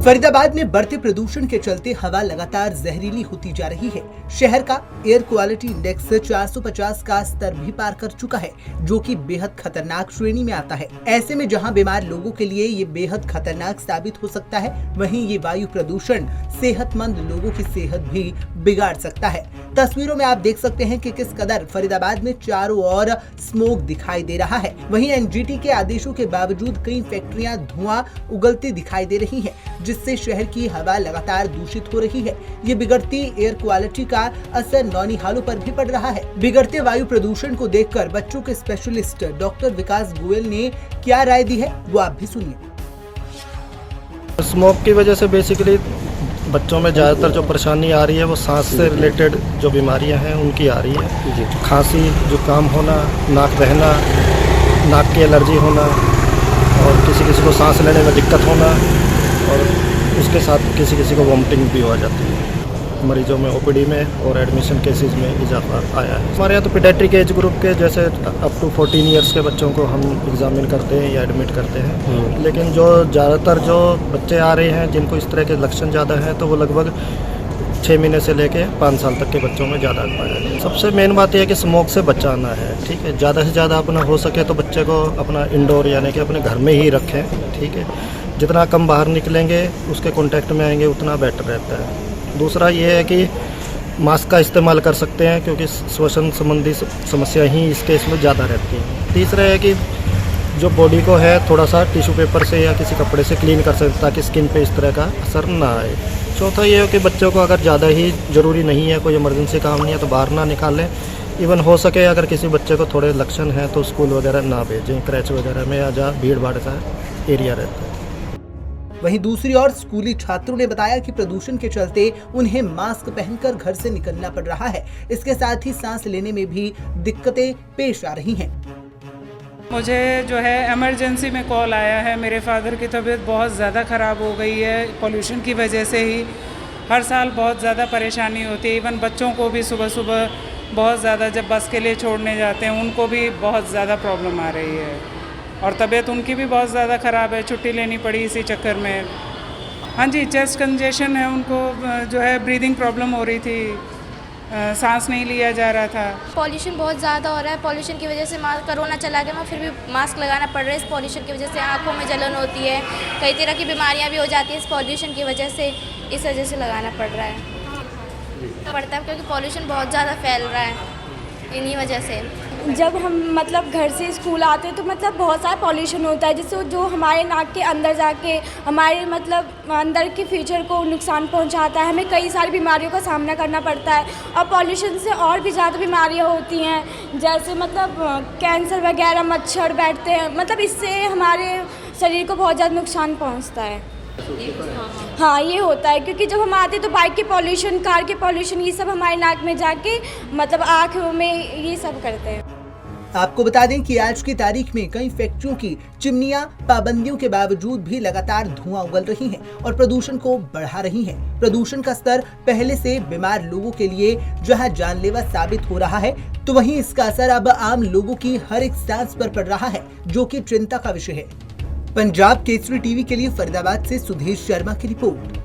फरीदाबाद में बढ़ते प्रदूषण के चलते हवा लगातार जहरीली होती जा रही है। शहर का एयर क्वालिटी इंडेक्स 450 का स्तर भी पार कर चुका है, जो कि बेहद खतरनाक श्रेणी में आता है। ऐसे में जहां बीमार लोगों के लिए ये बेहद खतरनाक साबित हो सकता है, वहीं ये वायु प्रदूषण सेहतमंद लोगों की सेहत भी बिगाड़ सकता है। तस्वीरों में आप देख सकते हैं कि किस कदर फरीदाबाद में चारों ओर स्मोक दिखाई दे रहा है। वहीं एनजीटी के आदेशों के बावजूद कई फैक्ट्रियां धुआं उगलती दिखाई दे रही हैं, जिससे शहर की हवा लगातार दूषित हो रही है। ये बिगड़ती एयर क्वालिटी का असर नौनिहालों पर भी पड़ रहा है। बिगड़ते वायु प्रदूषण को देखकर बच्चों के स्पेशलिस्ट डॉक्टर विकास गोयल ने क्या राय दी है, वो आप भी सुनिए। स्मोक की वजह से बेसिकली बच्चों में ज़्यादातर जो परेशानी आ रही है वो सांस से रिलेटेड जो बीमारियां हैं उनकी आ रही है। खांसी, जुकाम होना, नाक बहना, नाक की एलर्जी होना और किसी को सांस लेने में दिक्कत होना और उसके साथ किसी को वॉमिटिंग भी हो जाती है। मरीजों में ओपीडी में और एडमिशन केसेस में इजाफा आया है। हमारे यहाँ तो पीडियाट्रिक एज ग्रुप के जैसे अप टू 14 ईयर्स के बच्चों को हम एग्जामिन करते हैं या एडमिट करते हैं। लेकिन जो ज़्यादातर जो बच्चे आ रहे हैं जिनको इस तरह के लक्षण ज़्यादा हैं, तो वो लगभग 6 महीने से लेके 5 साल तक के बच्चों में ज़्यादा पाया है। सबसे मेन बात यह है कि स्मोक से बचाना है, ठीक है। ज़्यादा से ज़्यादा अपना हो सके तो बच्चे को अपना इंडोर यानी कि अपने घर में ही रखें, ठीक है। जितना कम बाहर निकलेंगे, उसके कांटेक्ट में आएंगे, उतना बेटर रहता है। दूसरा ये है कि मास्क का इस्तेमाल कर सकते हैं, क्योंकि श्वसन संबंधी समस्या ही इस केस में ज़्यादा रहती है। तीसरा है कि जो बॉडी को है थोड़ा सा टिश्यू पेपर से या किसी कपड़े से क्लीन कर सकते, ताकि स्किन पे इस तरह का असर ना आए। चौथा ये है कि बच्चों को अगर ज़्यादा ही ज़रूरी नहीं है, कोई इमरजेंसी काम नहीं है, तो बाहर ना निकालें। इवन हो सके अगर किसी बच्चे को थोड़े लक्षण हैं तो स्कूल वगैरह ना भेजें, क्रैच वगैरह में या जहाँ भीड़ भाड़ का एरिया रहता है। वहीं दूसरी ओर स्कूली छात्रों ने बताया कि प्रदूषण के चलते उन्हें मास्क पहनकर घर से निकलना पड़ रहा है। इसके साथ ही सांस लेने में भी दिक्कतें पेश आ रही हैं। मुझे जो है इमरजेंसी में कॉल आया है। मेरे फादर की तबीयत बहुत ज़्यादा ख़राब हो गई है पॉल्यूशन की वजह से ही। हर साल बहुत ज़्यादा परेशानी होती है। इवन बच्चों को भी सुबह सुबह बहुत ज़्यादा, जब बस के लिए छोड़ने जाते हैं, उनको भी बहुत ज़्यादा प्रॉब्लम आ रही है और तबीयत उनकी भी बहुत ज़्यादा ख़राब है। छुट्टी लेनी पड़ी इसी चक्कर में। हाँ जी, चेस्ट कंजेशन है, उनको जो है ब्रीदिंग प्रॉब्लम हो रही थी, सांस नहीं लिया जा रहा था। पॉल्यूशन बहुत ज़्यादा हो रहा है। पॉल्यूशन की वजह से कोरोना चला गया, फिर भी मास्क लगाना पड़ रहा है। इस पॉल्यूशन की वजह से आँखों में जलन होती है, कई तरह की बीमारियाँ भी हो जाती हैं इस पॉल्यूशन की वजह से। इस वजह से लगाना पड़ रहा है, पड़ता है, क्योंकि पॉल्यूशन बहुत ज़्यादा फैल रहा है इन्हीं वजह से। जब हम मतलब घर से स्कूल आते हैं तो मतलब बहुत सारा पॉल्यूशन होता है, जिससे जो हमारे नाक के अंदर जाके हमारे मतलब अंदर के फ्यूचर को नुकसान पहुंचाता है। हमें कई सारी बीमारियों का सामना करना पड़ता है और पॉल्यूशन से और भी ज़्यादा बीमारियां होती हैं, जैसे मतलब कैंसर वगैरह, मच्छर बैठते हैं। मतलब इससे हमारे शरीर को बहुत ज़्यादा नुकसान पहुँचता है। हाँ, ये होता है, क्योंकि जब हम आते हैं तो बाइक के पॉल्यूशन, कार के पॉल्यूशन, ये सब हमारे नाक में जाके मतलब आँखों में ये सब करते हैं। आपको बता दें कि आज की तारीख में कई फैक्ट्रियों की चिमनियां पाबंदियों के बावजूद भी लगातार धुआं उगल रही हैं और प्रदूषण को बढ़ा रही हैं। प्रदूषण का स्तर पहले से बीमार लोगों के लिए जहां जानलेवा साबित हो रहा है, तो वहीं इसका असर अब आम लोगों की हर एक सांस पर पड़ रहा है, जो कि चिंता का विषय है। पंजाब केसरी टीवी के लिए फरीदाबाद से सुधीर शर्मा की रिपोर्ट।